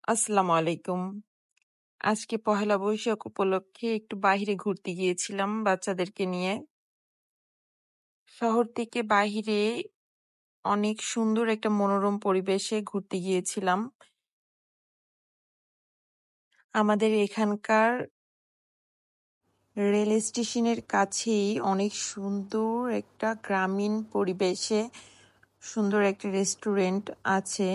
আসসালামু আলাইকুম। আজকে পহেলা বৈশাখ উপলক্ষে একটু বাহিরে ঘুরতে গিয়েছিলাম বাচ্চাদেরকে নিয়ে। শহর থেকে বাহিরে অনেক সুন্দর একটা মনোরম পরিবেশে ঘুরতে গিয়েছিলাম। আমাদের এখানকার রেল স্টেশনের কাছেই অনেক সুন্দর একটা গ্রামীণ পরিবেশে সুন্দর একটা রেস্টুরেন্ট আছে।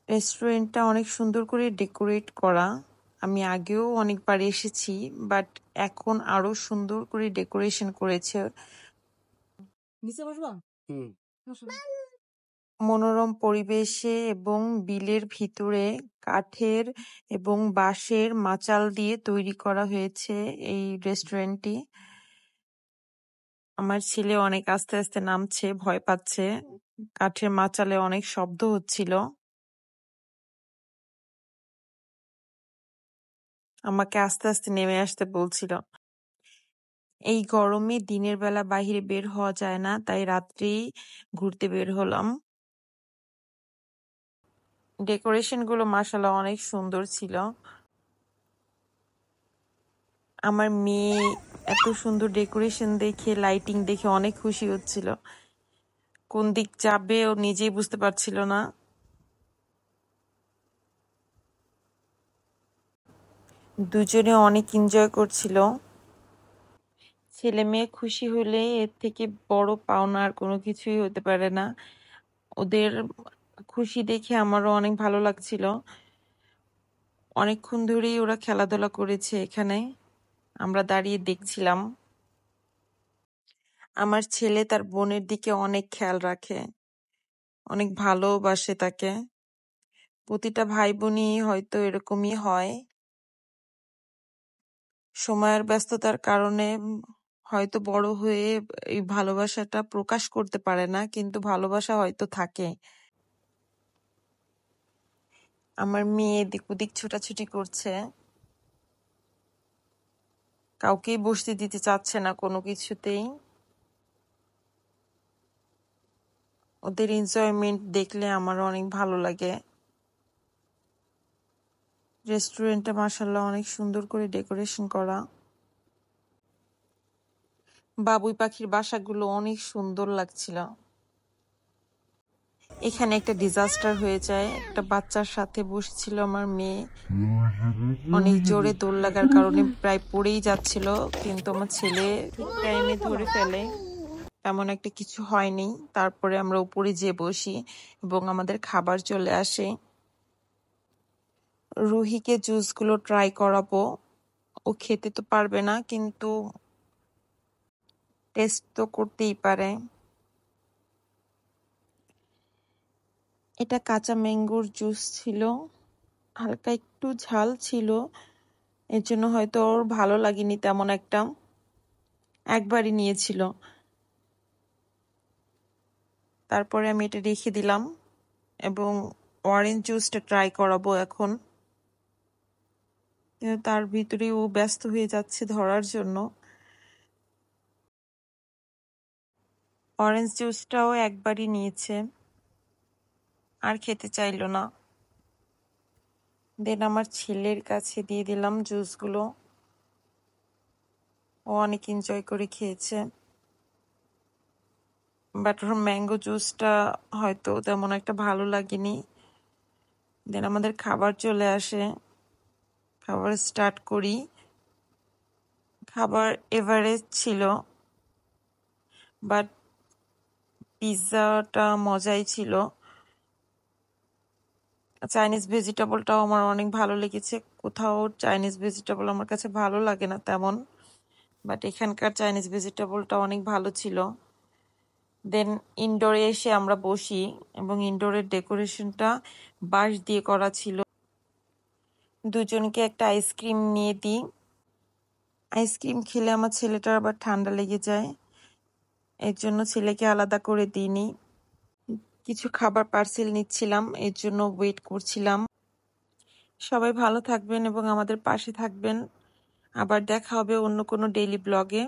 রেস্টুরেন্টটা অনেক সুন্দর করে ডেকোরেট করা। আমি আগেও অনেকবার এসেছি, বাট এখন আরো সুন্দর করে ডেকোরেশন করেছে। মনোরম পরিবেশে এবং বিলের ভিতরে কাঠের এবং বাঁশের মাচাল দিয়ে তৈরি করা হয়েছে এই রেস্টুরেন্টটি। আমার ছেলে অনেক আস্তে আস্তে নামছে, ভয় পাচ্ছে। কাঠের মাচালে অনেক শব্দ হচ্ছিল। আমাকে আস্তে আস্তে নেমে আসতে বলছিল। এই গরমে দিনের বেলা বাহিরে বের হওয়া যায় না, তাই রাত্রেই ঘুরতে বের হলাম। ডেকোরেশন গুলো মাশাআল্লাহ অনেক সুন্দর ছিল। আমার মেয়ে এত সুন্দর ডেকোরেশন দেখে, লাইটিং দেখে অনেক খুশি হচ্ছিল। কোন দিক যাবে ও নিজেই বুঝতে পারছিল না। দুজনে অনেক এনজয় করছিল। ছেলে মেয়ে খুশি হলে এর থেকে বড় পাওনা আর কোনো কিছুই হতে পারে না। ওদের খুশি দেখে আমারও অনেক ভালো লাগছিল। অনেকক্ষণ ধরেই ওরা খেলাধুলা করেছে এখানে। আমরা দাঁড়িয়ে দেখছিলাম। আমার ছেলে তার বোনের দিকে অনেক খেয়াল রাখে, অনেক ভালোবাসে তাকে। প্রতিটা ভাই বোনই হয়তো এরকমই হয়। সময়ের ব্যস্ততার কারণে হয়তো বড় হয়ে এই ভালোবাসাটা প্রকাশ করতে পারে না, কিন্তু ভালোবাসা হয়তো থাকে। আমার মেয়ে এদিক ওদিক ছোটাছুটি করছে, কাউকেই বসতে দিতে চাচ্ছে না কোনো কিছুতেই। ওদের এনজয়মেন্ট দেখলে আমার অনেক ভালো লাগে। রেস্টুরেন্টটা মাশাআল্লাহ অনেক সুন্দর করে ডেকোরেশন করা। বাবুই পাখির বাসাগুলো অনেক সুন্দর লাগছিল। এখানে একটা ডিজাস্টার হয়ে যায়। একটা বাচ্চার সাথে বসছিল আমার মেয়ে, অনেক জোরে দোল লাগার কারণে প্রায় পড়েই যাচ্ছিল, কিন্তু আমার ছেলে ঠিক টাইমে ধরে ফেলে। তেমন একটা কিছু হয়নি। তারপরে আমরা উপরে যেয়ে বসি এবং আমাদের খাবার চলে আসে। রুহিকে জুসগুলো ট্রাই করাবো। ও খেতে তো পারবে না, কিন্তু টেস্ট তো করতেই পারে। এটা কাঁচা ম্যাঙ্গোর জুস ছিল, হালকা একটু ঝাল ছিল, এর জন্য হয়তো ওর ভালো লাগেনি তেমন একটা। একবারই নিয়েছিল। তারপরে আমি এটা রেখে দিলাম এবং অরেঞ্জ জুসটা ট্রাই করাবো এখন। কিন্তু তার ভিতরে ও ব্যস্ত হয়ে যাচ্ছে ধরার জন্য। অরেঞ্জ জুসটাও একবারই নিয়েছে, আর খেতে চাইলো না। দেন আমার ছেলের কাছে দিয়ে দিলাম জুসগুলো। ও অনেক এনজয় করে খেয়েছে, বাট ওর ম্যাঙ্গো জুসটা হয়তো তেমন একটা ভালো লাগেনি। দেন আমাদের খাবার চলে আসে, খাবার স্টার্ট করি। খাবার এভারেজ ছিল, বাট পিৎজাটা মজাই ছিল। চাইনিজ ভেজিটেবলটাও আমার অনেক ভালো লেগেছে। কোথাও চাইনিজ ভেজিটেবল আমার কাছে ভালো লাগে না তেমন, বাট এখানকার চাইনিজ ভেজিটেবলটা অনেক ভালো ছিল। দেন ইনডোরে এসে আমরা বসি এবং ইনডোরের ডেকোরেশনটা বাঁশ দিয়ে করা ছিল। দুজনকে একটা আইসক্রিম নিয়ে দিই। আইসক্রিম খেলে আমার ছেলেটার আবার ঠান্ডা লেগে যায়, এর জন্য ছেলেকে আলাদা করে দিইনি। কিছু খাবার পার্সেল নিচ্ছিলাম, এর জন্য ওয়েট করছিলাম। সবাই ভালো থাকবেন এবং আমাদের পাশে থাকবেন। আবার দেখা হবে অন্য কোনো ডেইলি ব্লগে।